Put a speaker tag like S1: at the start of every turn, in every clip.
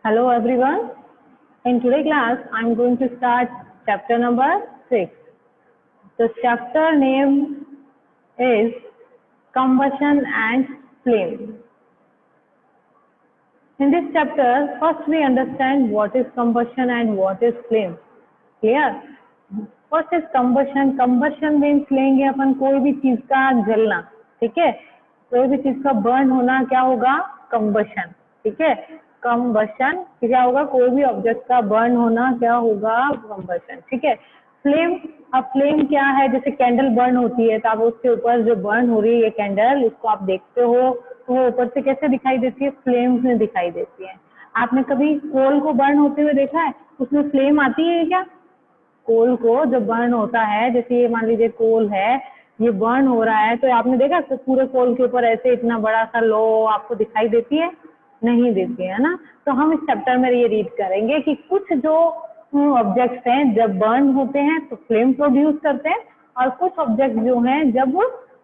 S1: Hello everyone. In today's class, I am going to start chapter number 6. The chapter name is Combustion and Flame. In this chapter, first we understand what is combustion and what is flame. Clear? First is combustion. Combustion means लेंगे अपन कोई भी चीज का जलना, ठीक है? कोई भी चीज का बर्न होना क्या होगा? कंबशन, ठीक है? कंबशन क्या होगा? कोई भी ऑब्जेक्ट का बर्न होना क्या होगा? कंबशन, ठीक है? फ्लेम, अब फ्लेम क्या है? जैसे कैंडल बर्न होती है तो आप उसके ऊपर जो बर्न हो रही है कैंडल, उसको आप देखते हो तो वो ऊपर से कैसे दिखाई देती है? फ्लेम्स में दिखाई देती है। आपने कभी कोल को बर्न होते हुए देखा है? उसमें फ्लेम आती है क्या? कोल को जो बर्न होता है, जैसे ये मान लीजिए कोल है, ये बर्न हो रहा है तो आपने देखा तो पूरे कोल के ऊपर ऐसे इतना बड़ा सा लो आपको दिखाई देती है? नहीं देती है ना। तो हम इस चैप्टर में ये रीड करेंगे कि कुछ जो ऑब्जेक्ट्स हैं जब बर्न होते हैं तो फ्लेम प्रोड्यूस करते हैं, और कुछ ऑब्जेक्ट जो हैं जब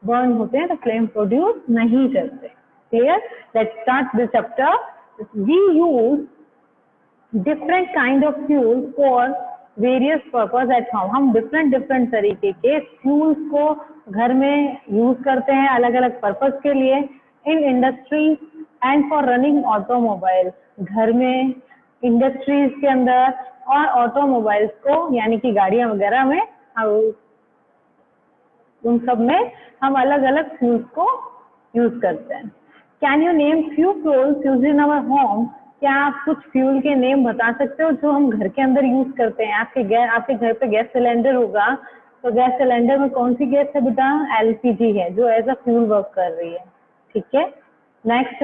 S1: बर्न होते हैं तो फ्लेम प्रोड्यूस नहीं करते। Clear? Let's start this chapter. We use different kind of fuel for various purpose at home. हम डिफरेंट तरीके के फ्यूल्स को घर में यूज करते हैं अलग अलग पर्पज के लिए। In industry and for running automobile, घर में, इंडस्ट्रीज के अंदर और ऑटोमोबाइल्स को यानी कि गाड़ियां वगैरह में, उन सब में हम अलग अलग फ्यूल्स को यूज करते हैं। Can you name few fuels used in our home? क्या आप कुछ फ्यूल के नेम बता सकते हो जो हम घर के अंदर यूज करते हैं? आपके घर पे गैस सिलेंडर होगा तो गैस सिलेंडर में कौन सी गैस है बेटा? एलपीजी है, जो एज अ फ्यूल वर्क कर रही है, ठीक है? नेक्स्ट,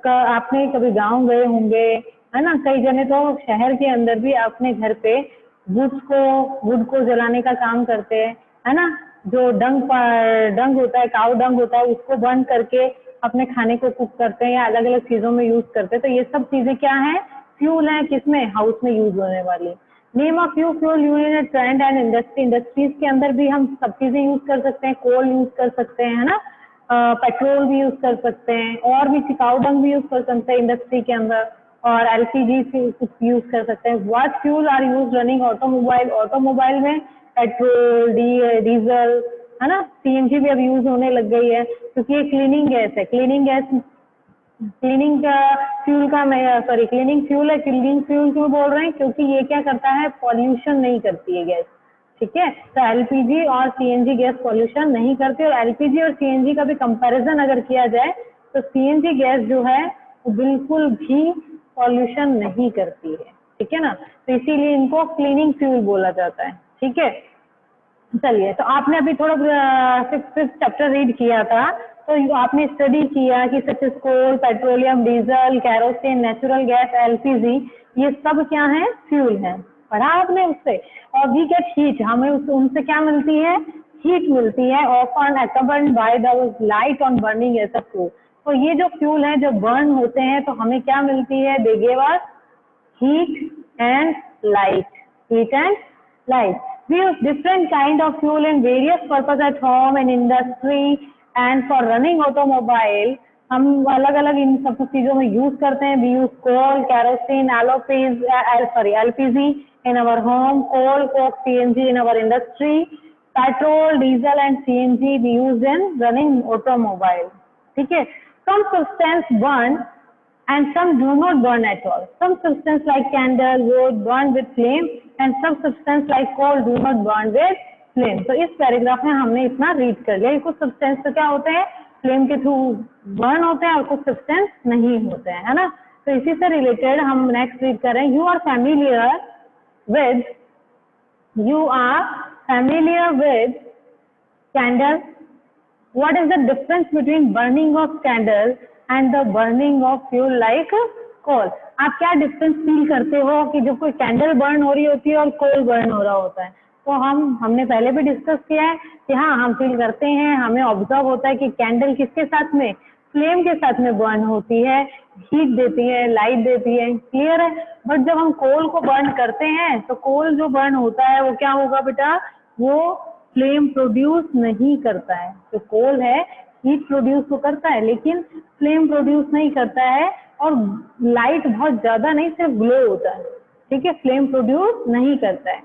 S1: आपने कभी गांव गए होंगे, है ना? कई जने तो शहर के अंदर भी अपने घर पे वुड को जलाने का काम करते हैं, है ना? जो डंग होता है, काऊ डंग होता है, उसको बर्न करके अपने खाने को कुक करते हैं या अलग अलग चीजों में यूज करते हैं। तो ये सब चीजें क्या है? फ्यूल है। किसमें? हाउस में यूज होने वाली। Name of few fuel use in trend and industry. Industries के अंदर भी हम सब चीजें यूज कर सकते हैं। कोल यूज कर सकते हैं, है ना? पेट्रोल भी यूज कर सकते हैं, और भी काऊ डंग भी यूज कर सकते हैं इंडस्ट्री के अंदर, और एलपीजी से कुछ यूज कर सकते हैं। What fuel are use running automobile? Automobile में पेट्रोल, डीजल, है ना? सीएनजी भी अब यूज होने लग गई है क्योंकि ये क्लीनिंग गैस है। क्लीनिंग फ्यूल है। क्लीनिंग फ्यूल क्यों बोल रहे हैं? क्योंकि ये क्या करता है? पॉल्यूशन नहीं करती है गैस, ठीक है? तो एलपीजी और सीएनजी गैस पॉल्यूशन नहीं करती। और एलपीजी और सीएनजी का भी कंपैरिजन अगर किया जाए तो सीएनजी गैस जो है वो बिल्कुल भी पॉल्यूशन नहीं करती है, ठीक है ना? तो इसीलिए इनको क्लीनिंग फ्यूल बोला जाता है, ठीक है? चलिए, तो आपने अभी थोड़ा फिफ्थ चैप्टर रीड किया था, तो आपने स्टडी किया कि such as coal, petroleum, diesel, kerosene, natural gas, LPG, ये सब क्या है? फ्यूल है। पढ़ा आपने उससे? और वी गेट हीट, हमें उनसे क्या मिलती है? हीट मिलती है। Often accompanied by the light on burning as a fuel. तो ये जो फ्यूल है जो बर्न होते हैं तो हमें क्या मिलती है? They give us heat and light. Heat and light. We use different kind of fuel in various purpose at home and industry and for running automobile. हम अलग अलग इन सब चीजों में यूज करते हैं। We use coal, kerosene, LPG in our home, coal, coke, CNG in our industry, petrol, diesel and CNG we use in running automobile. ठीक है? Some substance burn and some do not burn at all. Some substance like candle, wood burn with flame and some substance like coal do not burn with flame. तो इस paragraph में हमने इतना read कर लिया। कुछ सब्सटेंस तो क्या होते हैं? फ्लेम के थ्रू बर्न होते हैं और कुछ सब्सटेंस नहीं होते हैं, है ना? तो इसी से रिलेटेड हम नेक्स्ट रीड कर रहे हैं। You are familiar with candle. What is the difference between burning of candle and the burning of fuel like coal? आप क्या डिफरेंस फील करते हो कि जब कोई कैंडल बर्न हो रही होती है और कोल बर्न हो रहा होता है? तो हमने पहले भी डिस्कस किया है कि हाँ, हम फील करते हैं, हमें ऑब्जर्व होता है कि कैंडल किसके साथ में? फ्लेम के साथ में बर्न होती है, हीट देती है, लाइट देती है। क्लियर है? बट जब हम कोल को बर्न करते हैं तो कोल जो बर्न होता है वो क्या होगा बेटा? वो फ्लेम प्रोड्यूस नहीं करता है। तो कोल है हीट प्रोड्यूस तो करता है लेकिन फ्लेम प्रोड्यूस नहीं करता है, और लाइट बहुत ज्यादा नहीं, सिर्फ ग्लो होता है, ठीक है, फ्लेम प्रोड्यूस नहीं करता है।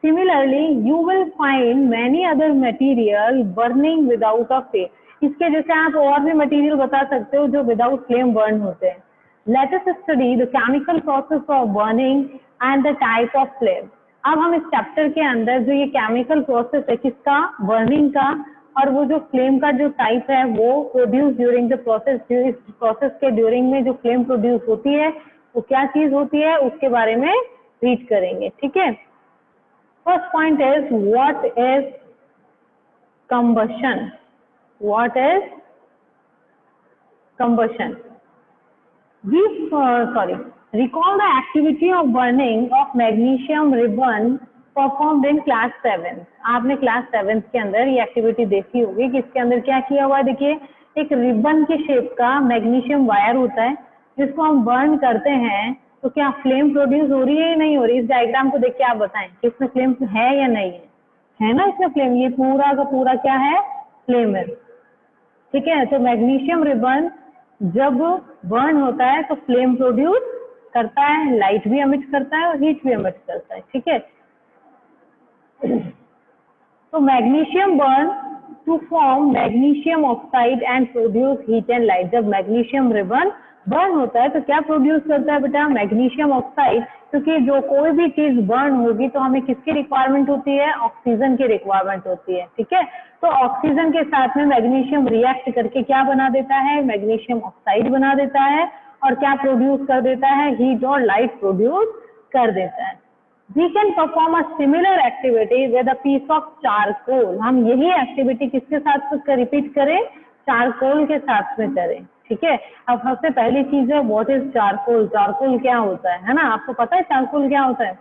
S1: Similarly you will find many other material burning without a flame. इसके जैसे आप और भी मटेरियल बता सकते हो जो विदाउट फ्लेम बर्न होते हैं। Let us study the chemical process of burning and the type of flame. अब हम इस चैप्टर के अंदर जो ये केमिकल प्रोसेस है किसका, बर्निंग का, और वो जो फ्लेम का जो टाइप है वो प्रोड्यूस ड्यूरिंग द प्रोसेस, इस प्रोसेस के ड्यूरिंग में जो फ्लेम प्रोड्यूस होती है वो क्या चीज होती है उसके बारे में रीड करेंगे, ठीक है। First point is what is combustion? What is combustion? Recall the activity of burning of magnesium ribbon performed in class 7th. आपने क्लास 7th के अंदर ये एक्टिविटी देखी होगी कि इसके अंदर क्या किया हुआ है। देखिए एक रिबन के शेप का मैग्नीशियम वायर होता है जिसको हम बर्न करते हैं, तो क्या फ्लेम प्रोड्यूस हो रही है या नहीं हो रही? इस डायग्राम को देख के आप बताएं कि इसमें फ्लेम है या नहीं है ना इसमें फ्लेम, ये पूरा का पूरा क्या है, फ्लेम है, ठीक है। तो मैग्नीशियम रिबन जब बर्न होता है तो फ्लेम प्रोड्यूस करता है, लाइट भी एमिट करता है और हीट भी एमिट करता है, ठीक है। तो magnesium burn to form magnesium oxide and produce heat and light. जब मैग्नीशियम रिबन बर्न होता है तो क्या प्रोड्यूस करता है बेटा, मैग्नीशियम ऑक्साइड, क्योंकि जो कोई भी चीज बर्न होगी तो हमें किसकी रिक्वायरमेंट होती है, ऑक्सीजन की रिक्वायरमेंट होती है, ठीक है। तो ऑक्सीजन के साथ में मैग्नीशियम रिएक्ट करके क्या बना देता है, मैग्नीशियम ऑक्साइड बना देता है, और क्या प्रोड्यूस कर देता है, हीट और लाइट प्रोड्यूस कर देता है। We can perform a similar activity with a piece of charcoal. हम यही एक्टिविटी किसके साथ रिपीट करें, चारकोल के साथ में करें, ठीक है। अब सबसे पहली चीज है व्हाट इज चारकोल। चारकोल क्या होता है ना, आपको पता है चारकोल क्या होता है?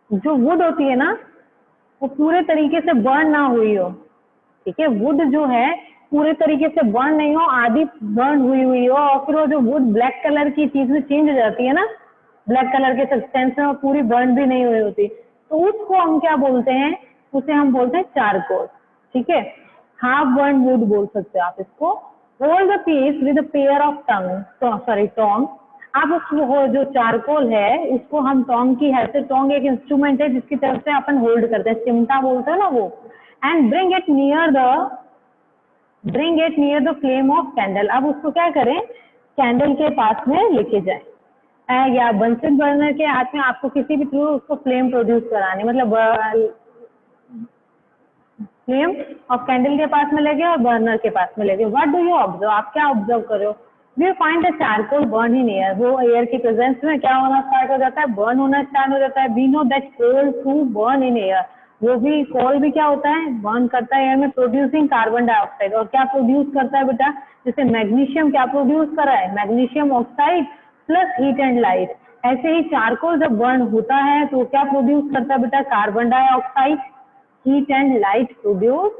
S1: जो वुड होती है ना वो पूरे तरीके से बर्न ना हुई हो, ठीक है। वुड जो है पूरे तरीके से बर्न नहीं हो, आधी बर्न हुई हो, और फिर वो जो वुड ब्लैक कलर की चीज में चेंज हो जाती है ना, ब्लैक कलर के सब्सटेंस में, पूरी बर्न भी नहीं हुई होती, तो उसको हम क्या बोलते हैं, उसे हम बोलते हैं चारकोल, ठीक है। हाफ बर्न वुड बोल सकते हैं आप इसको। Hold the piece with a pair of tong. आप उसको जो चारकोल है उसको हम टोंग की हेल्प से, टोंग एक इंस्ट्रूमेंट है जिसकी तरफ से अपन होल्ड करते हैं, चिमटा बोलते हैं ना वो, and bring it near the flame of candle. अब उसको क्या करें, कैंडल के पास में लेके जाए, या बंसन बर्नर के हाथ में, आपको किसी भी थ्रू उसको फ्लेम प्रोड्यूस करानी, मतलब फ्लेम और कैंडल के पास में लगे और बर्नर के पास में लगे। व्हाट डू यू ऑब्जर्व, आप क्या ऑब्जर्व करो, we find the charcoal burn in air. वो एयर की प्रेजेंस में क्या होना स्टार्ट हो जाता है, बर्न होना स्टार्ट हो जाता है। We know that coal to burn in air, वो भी कोल भी क्या होता है, बर्न करता है एयर में, प्रोड्यूसिंग कार्बन डाइऑक्साइड। और क्या प्रोड्यूस करता है बेटा, जैसे मैग्नीशियम क्या प्रोड्यूस कर रहा है, magnesium oxide plus heat and light. ऐसे ही चारकोल जब बर्न होता है तो क्या प्रोड्यूस करता है बेटा, carbon dioxide, heat and light produce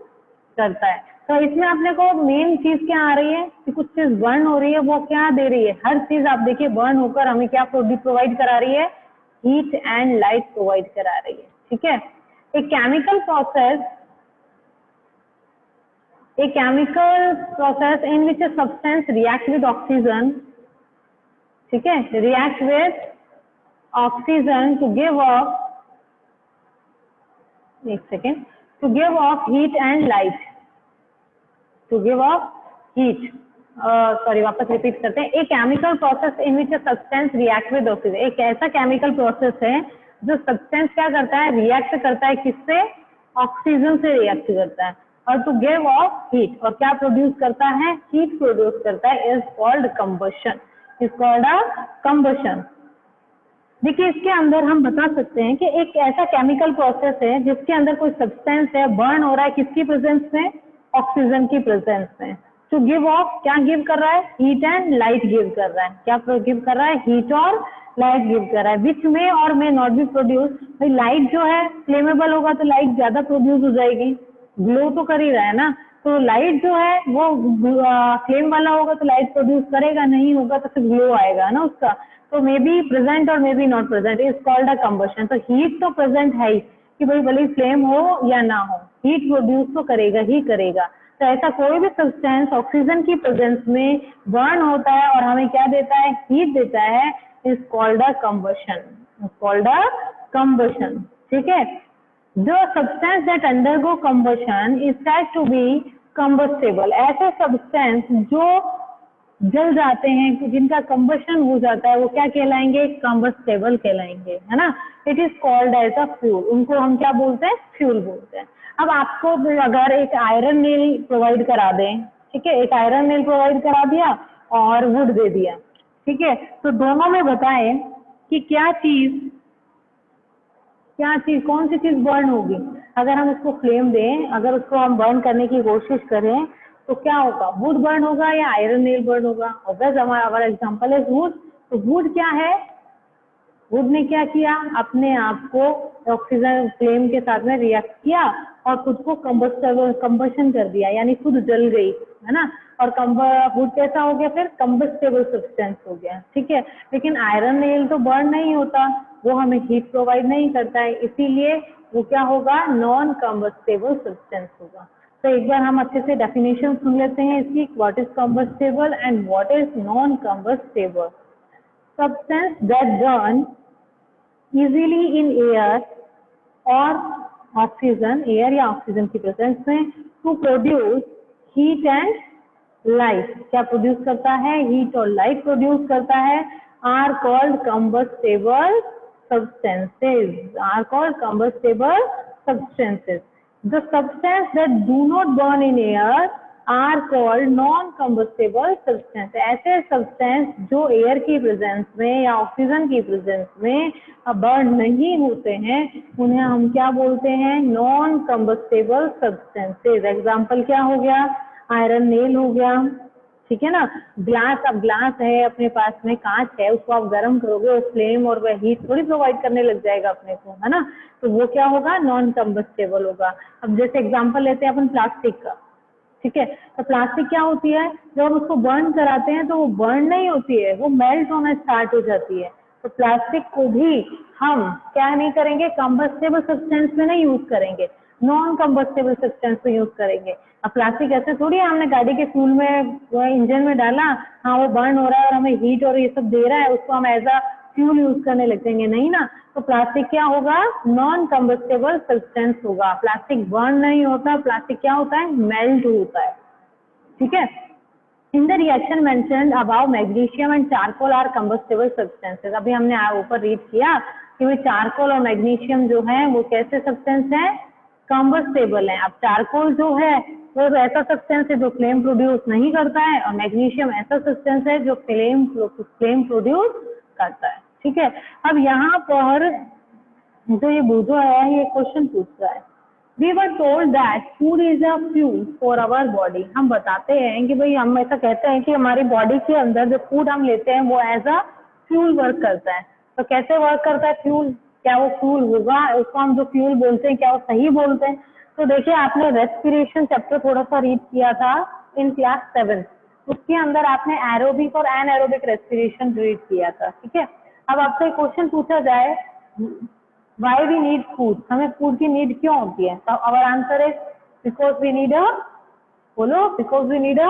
S1: करता है। तो इसमें अपने को मेन चीज क्या आ रही है कि कुछ चीज बर्न हो रही है, वो क्या दे रही है, हर चीज आप देखिए बर्न होकर हमें क्या प्रोवाइड करा रही है, हीट एंड लाइट प्रोवाइड करा रही है, ठीक है। एक chemical process in which a substance react with oxygen, ठीक है, react with oxygen to give off, एक second, to give off heat and light, to give off heat, sorry वापस रिपीट करते हैं। एक chemical process in which a substance react with oxygen, एक ऐसा chemical process है जो सब्सटेंस क्या करता है, रिएक्ट करता है, किससे, ऑक्सीजन से रिएक्ट करता है, और टू गिव ऑफ हीट, और क्या प्रोड्यूस करता है, हीट प्रोड्यूस करता है, is called combustion, is called a combustion. देखिए इसके अंदर हम बता सकते हैं कि एक ऐसा केमिकल प्रोसेस है जिसके अंदर कोई सब्सटेंस है, बर्न हो रहा है, किसकी प्रेजेंस में, ऑक्सीजन की प्रेजेंस में। टू गिव ऑफ, क्या गिव कर रहा है, हीट एंड लाइट गिव कर रहा है, क्या गिव कर रहा है, हीट और लाइट गिव कर रहा है, विच में और में नॉट बी प्रोड्यूस। भाई लाइट जो है फ्लेमेबल होगा तो लाइट ज्यादा प्रोड्यूस हो जाएगी, ग्लो तो कर ही रहा है ना, तो लाइट जो है वो फ्लेम वाला होगा तो लाइट प्रोड्यूस करेगा, नहीं होगा तो फिर ग्लो आएगा ना उसका। तो मे बी प्रेजेंट और may be not present, is called a combustion. तो हीट तो प्रेजेंट है ही कि भाई भले फ्लेम हो या ना हो, हीट प्रोड्यूस तो करेगा ही करेगा। तो ऐसा कोई भी सब्सटेंस ऑक्सीजन की प्रेजेंस में बर्न होता है और हमें क्या देता है, हीट देता है, is called a combustion, called a combustion. ठीक है, जो substance that undergo combustion is said to be combustible. ऐसे सब्सटेंस जो जल जाते हैं, जिनका कंबशन हो जाता है, वो क्या कहलाएंगे, कंबस्टेबल कहलाएंगे, है ना। It is called as a fuel, उनको हम क्या बोलते हैं, फ्यूल बोलते हैं। अब आपको अगर एक आयरन नेल प्रोवाइड करा दें, ठीक है, एक आयरन नेल प्रोवाइड करा दिया और वुड दे दिया, ठीक है, तो दोनों में बताएं कि क्या चीज कौन सी चीज बर्न होगी। अगर हम उसको फ्लेम दें, अगर उसको हम बर्न करने की कोशिश करें तो क्या होगा, वुड बर्न होगा या आयरन नेल बर्न होगा। ऑब्वियस हमारा एग्जांपल है वुड। तो वुड क्या है, वुड ने क्या किया, अपने आप को ऑक्सीजन फ्लेम के साथ में रिएक्ट किया और खुद को कंबशन कर दिया, यानी खुद जल गई, है ना। और वुड कैसा हो गया, फिर कंबस्टेबल सब्सटेंस हो गया। ठीक है, लेकिन आयरन नेल तो बर्न नहीं होता, वो हमें हीट प्रोवाइड नहीं करता है, इसीलिए वो क्या होगा, नॉन कंबस्टेबल सब्सटेंस होगा। तो एक बार हम अच्छे से डेफिनेशन सुन लेते हैं इसकी, what is combustible and what is non combustible. Substance that burn easily in air और ऑक्सीजन, एयर या ऑक्सीजन की प्रेजेंस में, to produce heat and light. क्या प्रोड्यूस करता है, हीट और लाइट प्रोड्यूस करता है, are called combustible substances, are called combustible substances. The substance that do not burn in air are called non-combustible substance. ऐसे substance जो air की presence में या ऑक्सीजन की प्रेजेंस में बर्न नहीं होते हैं, उन्हें हम क्या बोलते हैं, नॉन कंबस्टेबल सब्सटेंसेज। एग्जाम्पल क्या हो गया, आयरन नेल हो गया, ठीक है ना। ग्लास, अब ग्लास है अपने पास में, कांच है, उसको आप गर्म करोगे, वो फ्लेम और वह हीट थोड़ी प्रोवाइड करने लग जाएगा अपने को, है ना। तो वो क्या होगा, नॉन कंबस्टेबल होगा। अब जैसे एग्जांपल लेते हैं अपन प्लास्टिक का, ठीक है। तो प्लास्टिक क्या होती है, जब हम उसको बर्न कराते हैं तो वो बर्न नहीं होती है, वो मेल्ट होना स्टार्ट हो जाती है। तो प्लास्टिक को भी हम क्या नहीं करेंगे, कंबस्टेबल सब्सटेंस में नहीं यूज करेंगे, नॉन कंबस्टेबल सब्सटेंस में यूज करेंगे। अब प्लास्टिक ऐसे थोड़ी है, हमने गाड़ी के फ्यूल में, इंजन में डाला, हाँ वो बर्न हो रहा है और हमें हीट और ये सब दे रहा है, उसको हम एज अ फ्यूल यूज करने लग जाएंगे, नहीं ना। तो प्लास्टिक क्या होगा, नॉन कंबस्टेबल सब्सटेंस होगा। प्लास्टिक बर्न नहीं होता, प्लास्टिक क्या होता है, मेल्ट होता है, ठीक है। In the reaction mentioned above, magnesium and charcoal are combustible substances. अभी हमने ऊपर रीड किया कि भाई चारकोल और मैग्नीशियम जो है वो कैसे सब्सटेंस है, कंबस्टेबल है। अब चारकोल जो है वो ऐसा सब्सटेंस है जो फ्लेम प्रोड्यूस नहीं करता है, और मैग्नीशियम ऐसा सब्सटेंस है जो फ्लेम प्रोड्यूस करता है, ठीक है। अब यहाँ पर जो ये बूझो है, ये क्वेश्चन पूछ रहा है, We were told that food is a fuel for our body. हम बताते हैं कि भाई, हम ऐसा कहते हैं कि हमारी बॉडी के अंदर जो फूड हम लेते हैं वो एज अ फ्यूल वर्क करता है। तो कैसे वर्क करता है फ्यूल, क्या वो फ्यूल होगा, उसको हम जो फ्यूल बोलते हैं क्या वो सही बोलते हैं। तो देखिए, आपने रेस्पिरेशन चैप्टर थोड़ा सा रीड किया था इन क्लास 7, उसके अंदर आपने एरोबिक और एनएरोबिक रेस्पिरेशन रीड किया था, ठीक है। अब आपसे क्वेश्चन पूछा जाए, Why we need food, हमें फूड की नीड क्यों होती है, तो our answer is because we need a, बोलो, because we need a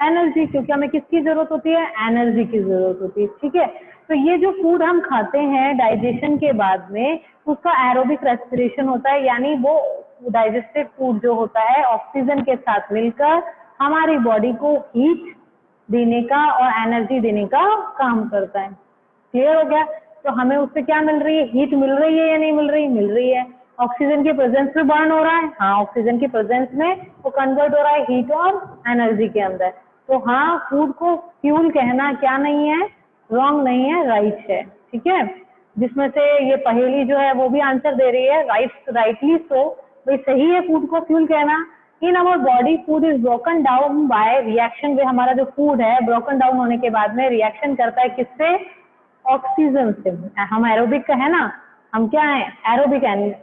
S1: energy, क्योंकि हमें किसकी जरूरत होती है, एनर्जी की जरूरत होती है, ठीक है। तो ये जो फूड हम खाते हैं डाइजेशन के बाद में, उसका एरोबिक रेस्पिरेशन होता है, यानी वो डाइजेस्टेड फूड जो होता है ऑक्सीजन के साथ मिलकर हमारी बॉडी को हीट देने का और एनर्जी देने का काम करता है। क्लियर हो गया। तो हमें उससे क्या मिल रही है, हीट मिल रही है या नहीं मिल रही, मिल रही है। ऑक्सीजन की प्रेजेंस में बर्न हो रहा है, हाँ ऑक्सीजन की प्रेजेंस में वो कन्वर्ट हो रहा है हीट और एनर्जी के अंदर। तो हाँ, फूड को फ्यूल कहना क्या नहीं है, रॉन्ग नहीं है, राइट है, ठीक है। जिसमें से ये पहेली जो है वो भी आंसर दे रही है, राइटली सो, भाई सही है फूड को फ्यूल कहना। In our body food is broken down by reaction, वे हमारा जो फूड है ब्रोकन डाउन होने के बाद में रिएक्शन करता है किससे, ऑक्सीजन से। हम एरोबिक का है ना, हम क्या है, एरोबिक एनिमल।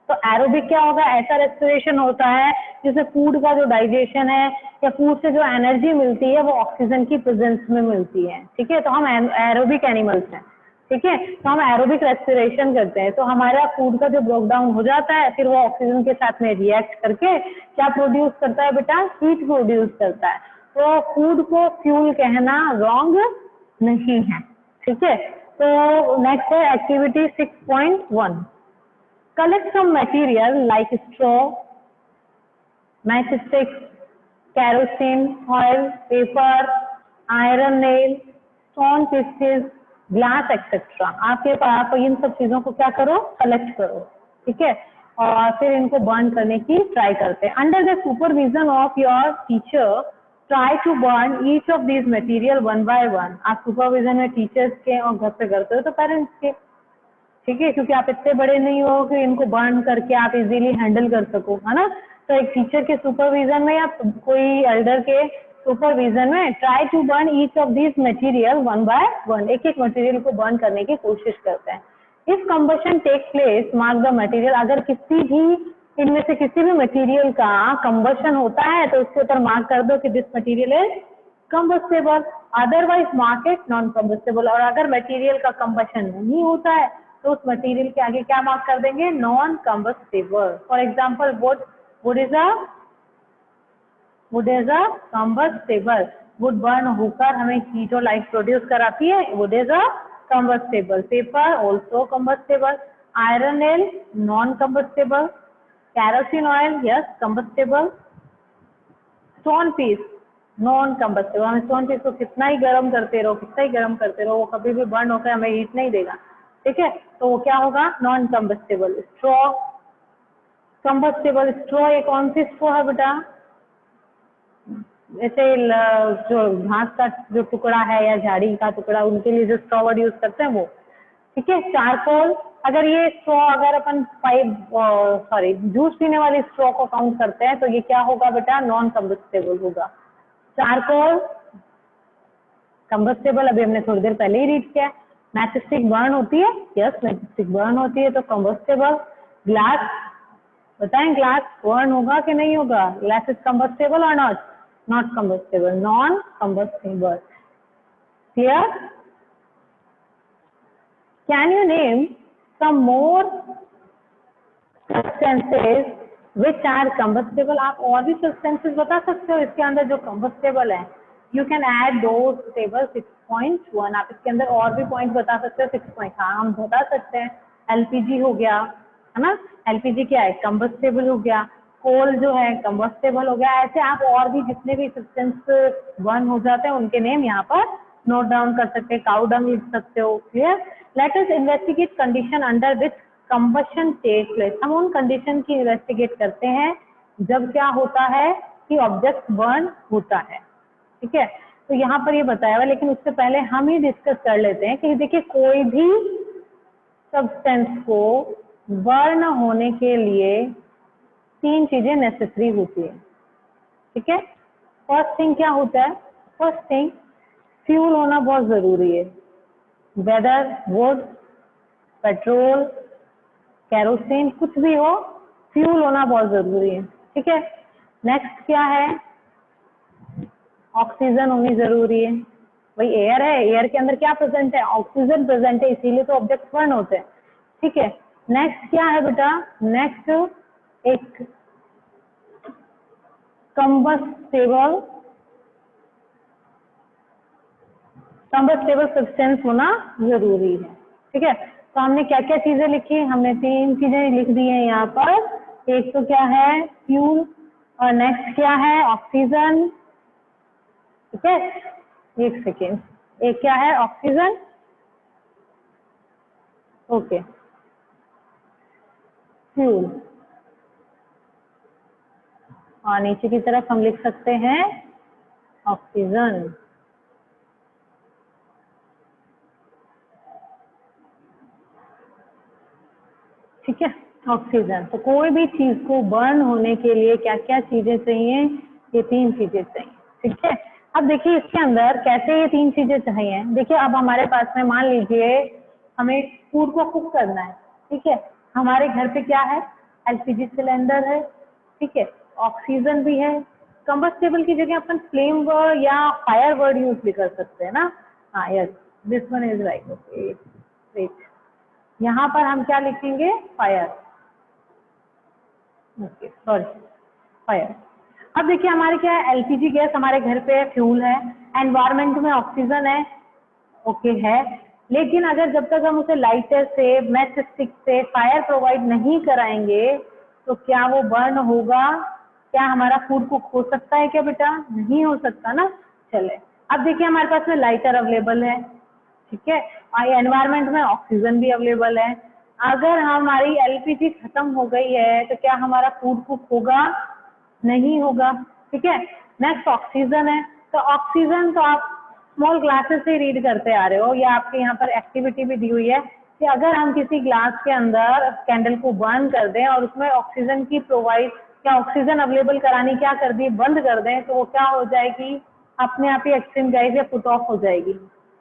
S1: तो एरोबिक क्या होगा, ऐसा रेस्पिरेशन होता है जिससे फूड का जो डाइजेशन है या फूड से जो एनर्जी मिलती है वो ऑक्सीजन की प्रेजेंस में मिलती है, ठीक है। तो हम एरोबिक एनिमल्स हैं। ठीक है। तो हम एरोबिक रेस्पिरेशन करते हैं, तो हमारा फूड का जो ब्रेक डाउन हो जाता है, फिर वो ऑक्सीजन के साथ में रिएक्ट करके क्या प्रोड्यूस करता है बेटा, हीट प्रोड्यूस करता है। तो फूड को फ्यूल कहना रॉन्ग नहीं है, ठीक है। तो नेक्स्ट है activity 6.1, collect some material like straw, match stick, kerosene oil, paper, iron nail, stone pieces, glass etcetera. आपके पास आप इन सब चीजों को क्या करो, कलेक्ट करो, ठीक है, और फिर इनको बर्न करने की ट्राई करते हैं। Under the supervision of your teacher try to burn each of this material one by one. आप सुपरविजन में टीचर्स के और घर पे करते हो तो पेरेंट्स के, ठीक है, क्योंकि आप इतने बड़े नहीं हो कि इनको बर्न करके आप इजीली हैंडल कर सको, है ना। तो एक टीचर के सुपरविजन में या कोई एल्डर के सुपरविजन में try to burn each of this material one by one, एक एक मटेरियल को बर्न करने की कोशिश करते हैं। If combustion take place mark the material, अगर किसी भी इनमें से किसी भी मटेरियल का कंबशन होता है तो उसके ऊपर मार्क कर दो कि this material is combustible, otherwise mark it non combustible. और अगर मटेरियल का कंबशन नहीं होता है तो उस मटेरियल के आगे क्या मार्क कर देंगे, non combustible. For example wood is a combustible, wood burn होकर हमें हीट और लाइट प्रोड्यूस कराती है, wood is a combustible, paper also combustible, iron nail non combustible, kerosene oil yes combustible, stone piece non combustible. हम stone piece को कितना ही गर्म करते रहो, कितना ही गर्म करते रहो, वो कभी भी बर्न होकर हमें हीट नहीं देगा, ठीक है, तो वो क्या होगा, non combustible. Straw combustible, straw ये कौन सी स्ट्रॉ है बेटा, जैसे जो घास का जो टुकड़ा है या झाड़ी का टुकड़ा, उनके लिए जो स्ट्रॉ वर्ड यूज करते हैं वो, ठीक है। चारकोल, अगर ये स्ट्रॉ अगर अपन जूस पीने वाली स्ट्रॉ को काउंट करते हैं तो ये क्या होगा बेटा, नॉन कंबस्टेबल होगा। चारकोल कंबस्टेबल अभी हमने थोड़ी देर पहले ही रीड किया। मैच स्टिक बर्न होती है, यस मैच स्टिक बर्न होती है तो कंबस्टेबल। ग्लास बताएं, ग्लास बर्न होगा कि नहीं होगा, ग्लास इज कंबस्टेबल और not, not combustible, non combustible. Clear? Can you name some more substances which are combustible? आप और भी सब्सटेंसेस बता सकते हो इसके अंदर जो कंबस्टेबल है, you can add those table 6.1। आप इसके अंदर और भी पॉइंट बता सकते हो। 6 हाँ हम बता सकते हैं, एलपीजी हो गया, है ना, एलपीजी क्या है, कंबस्टेबल हो गया, कोल जो है कंबस्टेबल हो गया। ऐसे आप और भी जितने भी सब्सटेंस बर्न हो जाते हैं उनके नेम यहाँ पर नोट डाउन कर सकते हैं, काउ डंग लिख सकते हो। Clear? Let us investigate condition under which combustion take place. हम उन कंडीशन की इन्वेस्टिगेट करते हैं जब क्या होता है कि ऑब्जेक्ट बर्न होता है, ठीक है। तो यहाँ पर ये बताया हुआ, लेकिन उससे पहले हम ही डिस्कस कर लेते हैं कि देखिए कोई भी सब्सटेंस को बर्न होने के लिए 3 चीजें नेसेसरी होती है, ठीक है। फर्स्ट थिंग क्या होता है, फर्स्ट थिंग फ्यूल होना बहुत जरूरी है, वेदर वुड, पेट्रोल, केरोसिन, कुछ भी हो, फ्यूल होना बहुत जरूरी है, ठीक है। नेक्स्ट क्या है, ऑक्सीजन होनी जरूरी है। भाई एयर है, एयर के अंदर क्या प्रेजेंट है, ऑक्सीजन प्रेजेंट है, इसीलिए तो ऑब्जेक्ट बर्न होते हैं, ठीक है। नेक्स्ट क्या है बेटा, नेक्स्ट एक कंबस्टेबल सब्सटेंस होना जरूरी है, ठीक है। तो हमने क्या क्या चीजें लिखी, हमने 3 चीजें लिख दी है यहाँ पर। एक तो क्या है फ्यूल, और नेक्स्ट क्या है ऑक्सीजन, ठीक है, एक सेकेंड, एक क्या है ऑक्सीजन, ओके, फ्यूल, और नीचे की तरफ हम लिख सकते हैं ऑक्सीजन, ठीक है, ऑक्सीजन। तो कोई भी चीज को बर्न होने के लिए क्या क्या चीजें चाहिए, ये 3 चीजें चाहिए, ठीक है। अब देखिए इसके अंदर कैसे ये 3 चीजें चाहिए, देखिए अब हमारे पास में मान लीजिए हमें फूड को कुक करना है, ठीक है, हमारे घर पे क्या है, एलपीजी सिलेंडर है, ठीक है, ऑक्सीजन भी है। कंबस्टेबल की जगह अपन फ्लेम वर्ड या फायर वर्ड यूज भी कर सकते हैं ना, हाँ yes this one is right, okay. Wait, यहाँ पर हम क्या लिखेंगे, फायर, ओके सॉरी फायर। अब देखिए हमारे क्या है, एलपीजी गैस हमारे घर पे फ्यूल है, एनवायरमेंट में ऑक्सीजन है, ओके है, लेकिन अगर जब तक हम उसे लाइटर से, मैच स्टिक से फायर प्रोवाइड नहीं कराएंगे तो क्या वो बर्न होगा, क्या हमारा फूड कुक हो सकता है क्या बेटा, नहीं हो सकता ना। चले अब देखिए हमारे पास में लाइटर अवेलेबल है, ठीक है, और एनवायरमेंट में ऑक्सीजन भी अवेलेबल है। अगर हमारी एलपीजी खत्म हो गई है तो क्या हमारा फूड कुक होगा, नहीं होगा, ठीक है। नेक्स्ट ऑक्सीजन है, तो ऑक्सीजन तो आप स्मॉल ग्लासेस से रीड करते आ रहे हो, या आपके यहाँ पर एक्टिविटी भी दी हुई है कि अगर हम किसी ग्लास के अंदर कैंडल को बर्न कर दें और उसमें ऑक्सीजन की प्रोवाइड या ऑक्सीजन अवेलेबल करानी क्या कर दी, बंद कर दें, तो वो क्या हो जाएगी, अपने आप ही एक्सट्रीम गैस या फुट ऑफ हो जाएगी,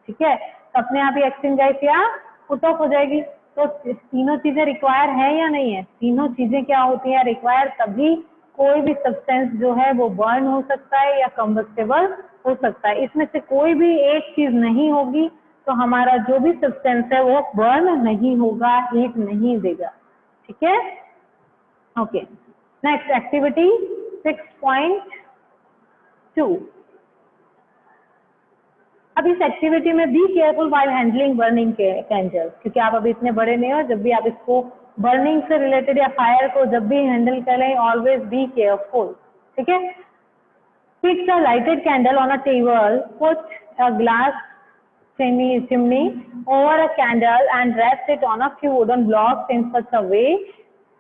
S1: ठीक है, तो अपने आप ही एक्सट्रीम गैस या फुट ऑफ हो जाएगी। तो तीनों चीजें रिक्वायर है या नहीं है, तीनों चीजें क्या होती हैं, रिक्वायर, तभी कोई भी सब्सटेंस जो है वो बर्न हो सकता है या कंबस्टेबल हो सकता है। इसमें से कोई भी एक चीज नहीं होगी तो हमारा जो भी सब्सटेंस है वो बर्न नहीं होगा, हीट नहीं देगा, ठीक है, ओके। Next activity 6.2। अब इस एक्टिविटी में be careful while handling burning candle, क्योंकि आप अभी इतने बड़े नहीं हो, जब भी आप इसको बर्निंग से रिलेटेड या फायर को जब भी हैंडल करें, ऑलवेज बी केयरफुल, ठीक है। Fix a lighted candle on a table, put a glass chimney over a candle and rest it on a few wooden blocks in such a way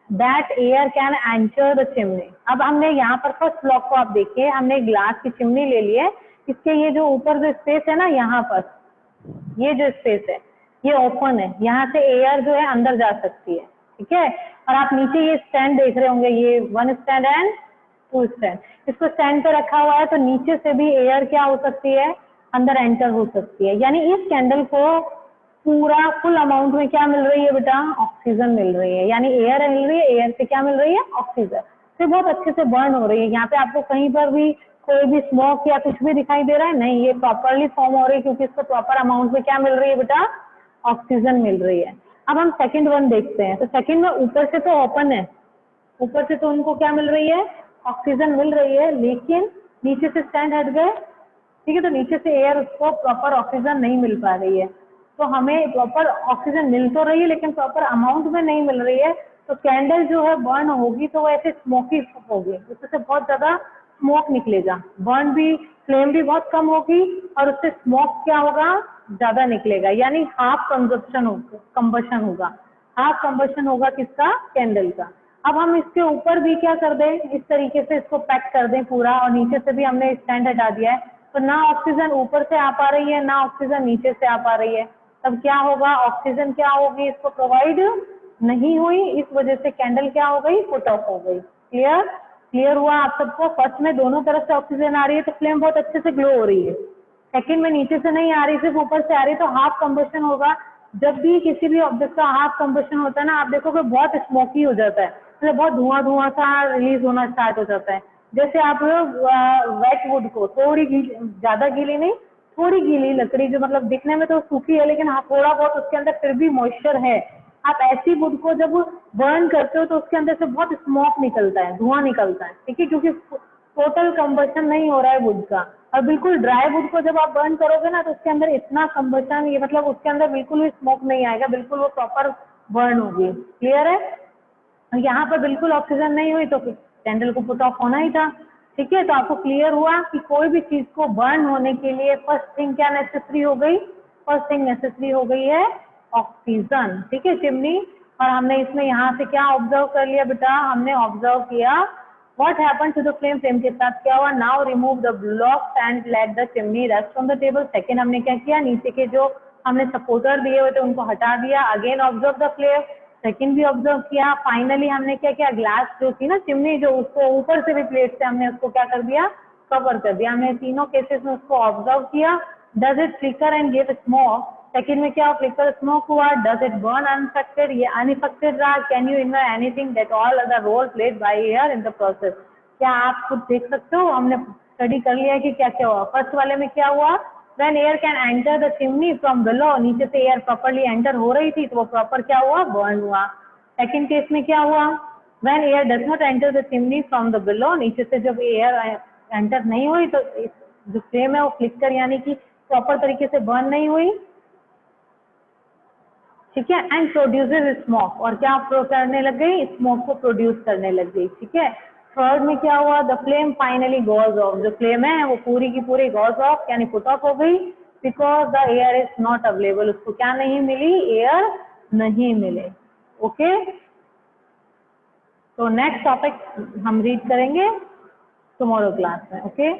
S1: that air can enter the chimney। अब हमने यहाँ पर first block को आप देखिए, हमने glass की chimney ले ली है, इसके ये जो ऊपर जो स्पेस है ना, यहाँ पर ये जो स्पेस है ये ओपन है, यहाँ से एयर जो है अंदर जा सकती है, ठीक है। और आप नीचे ये स्टैंड देख रहे होंगे, ये 1 स्टैंड एंड 2 स्टैंड, इसको स्टैंड पे रखा हुआ है, तो नीचे से भी एयर क्या हो सकती है, अंदर एंटर हो सकती है। यानी इस कैंडल को पूरा फुल अमाउंट में क्या मिल रही है बेटा, ऑक्सीजन मिल रही है, यानी एयर मिल रही है, एयर से क्या मिल रही है, ऑक्सीजन, तो बहुत अच्छे से बर्न हो रही है। यहाँ पे आपको कहीं पर भी कोई भी स्मोक या कुछ भी दिखाई दे रहा है, नहीं, ये प्रॉपरली फॉर्म हो रही है क्योंकि इसको प्रॉपर अमाउंट में क्या मिल रही है बेटा, ऑक्सीजन मिल रही है। अब हम सेकंड वन देखते हैं, तो सेकंड में ऊपर से तो ओपन है, ऊपर से तो उनको क्या मिल रही है, ऑक्सीजन मिल रही है, लेकिन नीचे से स्टैंड हट गए, ठीक है, तो नीचे से एयर उसको प्रॉपर ऑक्सीजन नहीं मिल पा रही है, तो हमें प्रॉपर ऑक्सीजन मिल तो रही है लेकिन प्रॉपर अमाउंट में नहीं मिल रही है, तो कैंडल जो है बर्न होगी तो वो ऐसे स्मोकी होगी, उससे बहुत ज्यादा स्मोक निकलेगा, बर्न भी, फ्लेम भी बहुत कम होगी और उससे स्मोक क्या होगा, ज्यादा निकलेगा, यानी हाफ कंजप्शन होगा, कंबशन होगा, हाफ कंबशन होगा किसका, कैंडल का। अब हम इसके ऊपर भी क्या कर दें, इस तरीके से इसको पैक कर दें पूरा, और नीचे से भी हमने स्टैंड हटा दिया है, तो ना ऑक्सीजन ऊपर से आ पा रही है ना ऑक्सीजन नीचे से आ पा रही है, तब क्या होगा, ऑक्सीजन क्या होगी, इसको प्रोवाइड नहीं हुई, इस वजह से कैंडल क्या हो गई, पुट ऑफ हो गई। क्लियर, क्लियर हुआ आप सबको। फर्स्ट में दोनों तरफ से ऑक्सीजन आ रही है तो फ्लेम बहुत अच्छे से ग्लो हो रही है, सेकंड में नीचे से नहीं आ रही, सिर्फ ऊपर से आ रही है, तो हाफ कंबशन होगा। जब भी किसी भी ऑब्जेक्ट का हाफ कंबशन होता है ना, आप देखोगे बहुत स्मोकी हो जाता है, मतलब बहुत धुआं धुआं सा रिलीज होना स्टार्ट हो जाता है। जैसे आप वेट वुड को थोड़ी गीली, ज्यादा गीली नहीं, थोड़ी गीली लकड़ी जो मतलब दिखने में तो सूखी है लेकिन हाँ थोड़ा बहुत उसके अंदर फिर भी मॉइस्चर है, आप ऐसी वुड को जब बर्न करते हो तो उसके अंदर से बहुत स्मोक निकलता है, धुआं निकलता है, ठीक है, क्योंकि टोटल कंबशन नहीं हो रहा है वुड का। और बिल्कुल ड्राई वुड को जब आप बर्न करोगे ना तो उसके अंदर इतना कंबशन, ये मतलब उसके अंदर बिल्कुल भी स्मोक नहीं आएगा, बिल्कुल वो प्रॉपर बर्न होगी। क्लियर है, यहाँ पर बिल्कुल ऑक्सीजन नहीं हुई तो कैंडल को पुट ऑफ होना ही था, ठीक है। तो आपको क्लियर हुआ कि कोई भी चीज को बर्न होने के लिए फर्स्ट थिंग क्या नेसेसरी हो गई, फर्स्ट थिंग नेसेसरी हो गई है ऑक्सीजन, ठीक है, चिमनी। और हमने इसमें यहाँ से क्या ऑब्जर्व कर लिया बेटा, हमने ऑब्जर्व किया what happen to the flame, flame के साथ क्या हुआ, now remove the block and let the chimney rest on the table. Second हमने क्या किया, नीचे के जो हमने सपोर्टर दिए हुए थे उनको हटा दिया, again observe the flame, second भी ऑब्जर्व किया, फाइनली हमने क्या किया, ग्लास जो थी ना चिमनी, जो उसको ऊपर से भी प्लेट से हमने उसको क्या कर दिया, कवर कर दिया। हमने तीनों केसेस में उसको ऑब्जर्व किया, does it flicker and give smoke, second में क्या फ्लिकर स्मोक हुआ, डज इट बर्न अनअफेक्टेड, ये अनअफेक्टेड रहा, can you infer anything that all other role played by air in the process. क्या आप खुद देख सकते हो, हमने स्टडी कर लिया कि क्या क्या हुआ। फर्स्ट वाले में क्या हुआ, when air can enter the chimney from below, नीचे से एयर प्रॉपरली एंटर हो रही थी तो वो प्रॉपर क्या हुआ, बर्न हुआ। सेकंड केस में क्या हुआ, when air does not enter the chimney from the below, नीचे से जब एयर एंटर नहीं हुई तो जो फ्लेम है वो फ्लिकर यानी कि प्रॉपर तरीके से बर्न नहीं हुई, ठीक है, एंड प्रोड्यूसेस स्मोक, और क्या करने लग गई, स्मोक को प्रोड्यूस करने लग गई, ठीक है। थर्ड में क्या हुआ, the flame finally goes off, जो फ्लेम है वो पूरी की पूरी गोज ऑफ यानी पुट ऑफ हो गई, because the air is not available, उसको क्या नहीं मिली, एयर नहीं मिले। ओके, तो नेक्स्ट टॉपिक हम रीड करेंगे टुमारो क्लास में। ओके।